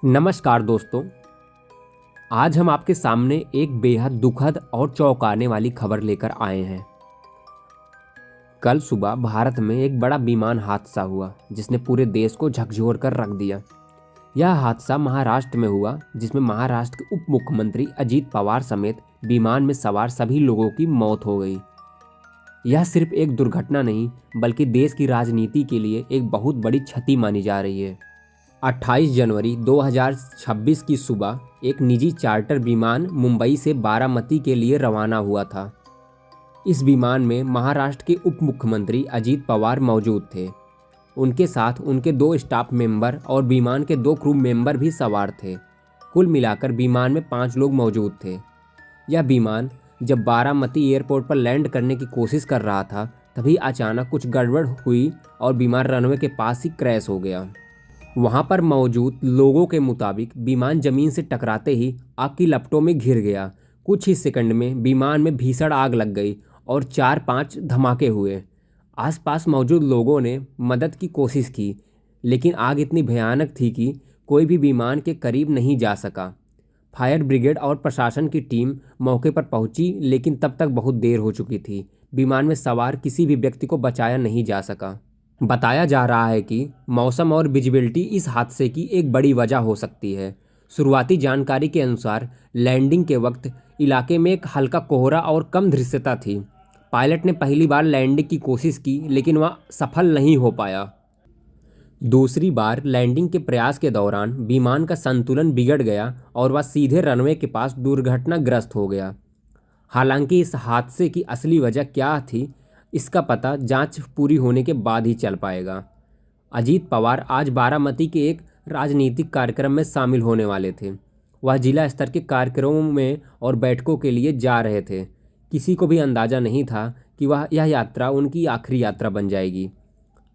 नमस्कार दोस्तों। आज हम आपके सामने एक बेहद दुखद और चौंकाने वाली खबर लेकर आए हैं। कल सुबह भारत में एक बड़ा विमान हादसा हुआ जिसने पूरे देश को झकझोर कर रख दिया। यह हादसा महाराष्ट्र में हुआ जिसमें महाराष्ट्र के उप मुख्यमंत्री अजीत पवार समेत विमान में सवार सभी लोगों की मौत हो गई। यह सिर्फ एक दुर्घटना नहीं बल्कि देश की राजनीति के लिए एक बहुत बड़ी क्षति मानी जा रही है। 28 जनवरी 2026 की सुबह एक निजी चार्टर विमान मुंबई से बारामती के लिए रवाना हुआ था। इस विमान में महाराष्ट्र के उप मुख्यमंत्री अजीत पवार मौजूद थे। उनके साथ उनके 2 स्टाफ मेंबर और विमान के 2 क्रू मेंबर भी सवार थे। कुल मिलाकर विमान में 5 लोग मौजूद थे। यह विमान जब बारामती एयरपोर्ट पर लैंड करने की कोशिश कर रहा था तभी अचानक कुछ गड़बड़ हुई और विमान रनवे के पास ही क्रैश हो गया। वहां पर मौजूद लोगों के मुताबिक विमान जमीन से टकराते ही आग की लपटों में घिर गया। कुछ ही सेकंड में विमान में भीषण आग लग गई और 4-5 धमाके हुए। आसपास मौजूद लोगों ने मदद की कोशिश की, लेकिन आग इतनी भयानक थी कि कोई भी विमान के करीब नहीं जा सका। फायर ब्रिगेड और प्रशासन की टीम मौके पर पहुंची, लेकिन तब तक बहुत देर हो चुकी थी। विमान में सवार किसी भी व्यक्ति को बचाया नहीं जा सका। बताया जा रहा है कि मौसम और विजिबिलिटी इस हादसे की एक बड़ी वजह हो सकती है। शुरुआती जानकारी के अनुसार लैंडिंग के वक्त इलाके में एक हल्का कोहरा और कम दृश्यता थी। पायलट ने पहली बार लैंडिंग की कोशिश की, लेकिन वह सफल नहीं हो पाया। दूसरी बार लैंडिंग के प्रयास के दौरान विमान का संतुलन बिगड़ गया और वह सीधे रनवे के पास दुर्घटनाग्रस्त हो गया। हालांकि इस हादसे की असली वजह क्या थी, इसका पता जांच पूरी होने के बाद ही चल पाएगा। अजीत पवार आज बारामती के एक राजनीतिक कार्यक्रम में शामिल होने वाले थे। वह जिला स्तर के कार्यक्रमों में और बैठकों के लिए जा रहे थे। किसी को भी अंदाजा नहीं था कि यह यात्रा उनकी आखिरी यात्रा बन जाएगी।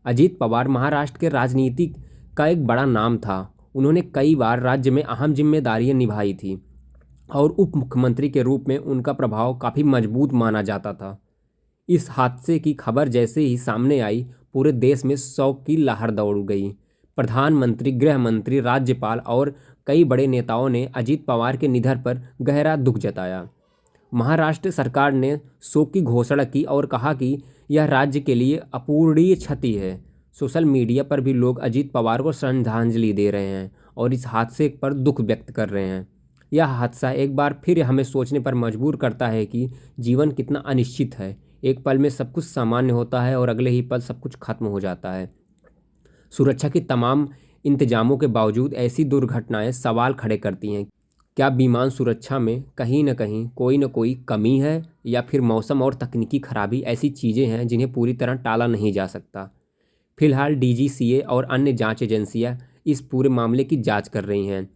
अजीत पवार महाराष्ट्र के राजनीति का एक बड़ा नाम था। उन्होंने कई बार राज्य में अहम जिम्मेदारियां निभाई थी और उप मुख्यमंत्री के रूप में उनका प्रभाव काफ़ी मजबूत माना जाता था। इस हादसे की खबर जैसे ही सामने आई, पूरे देश में शोक की लहर दौड़ गई। प्रधानमंत्री, गृह मंत्री, राज्यपाल और कई बड़े नेताओं ने अजीत पवार के निधन पर गहरा दुख जताया। महाराष्ट्र सरकार ने शोक की घोषणा की और कहा कि यह राज्य के लिए अपूरणीय क्षति है। सोशल मीडिया पर भी लोग अजीत पवार को श्रद्धांजलि दे रहे हैं और इस हादसे पर दुख व्यक्त कर रहे हैं। यह हादसा एक बार फिर हमें सोचने पर मजबूर करता है कि जीवन कितना अनिश्चित है। एक पल में सब कुछ सामान्य होता है और अगले ही पल सब कुछ खत्म हो जाता है। सुरक्षा की तमाम इंतजामों के बावजूद ऐसी दुर्घटनाएं सवाल खड़े करती हैं। क्या विमान सुरक्षा में कहीं न कोई कमी है, या फिर मौसम और तकनीकी खराबी ऐसी चीज़ें हैं जिन्हें पूरी तरह टाला नहीं जा सकता। फिलहाल डीजीसीए और अन्य जांच एजेंसियां इस पूरे मामले की जांच कर रही हैं।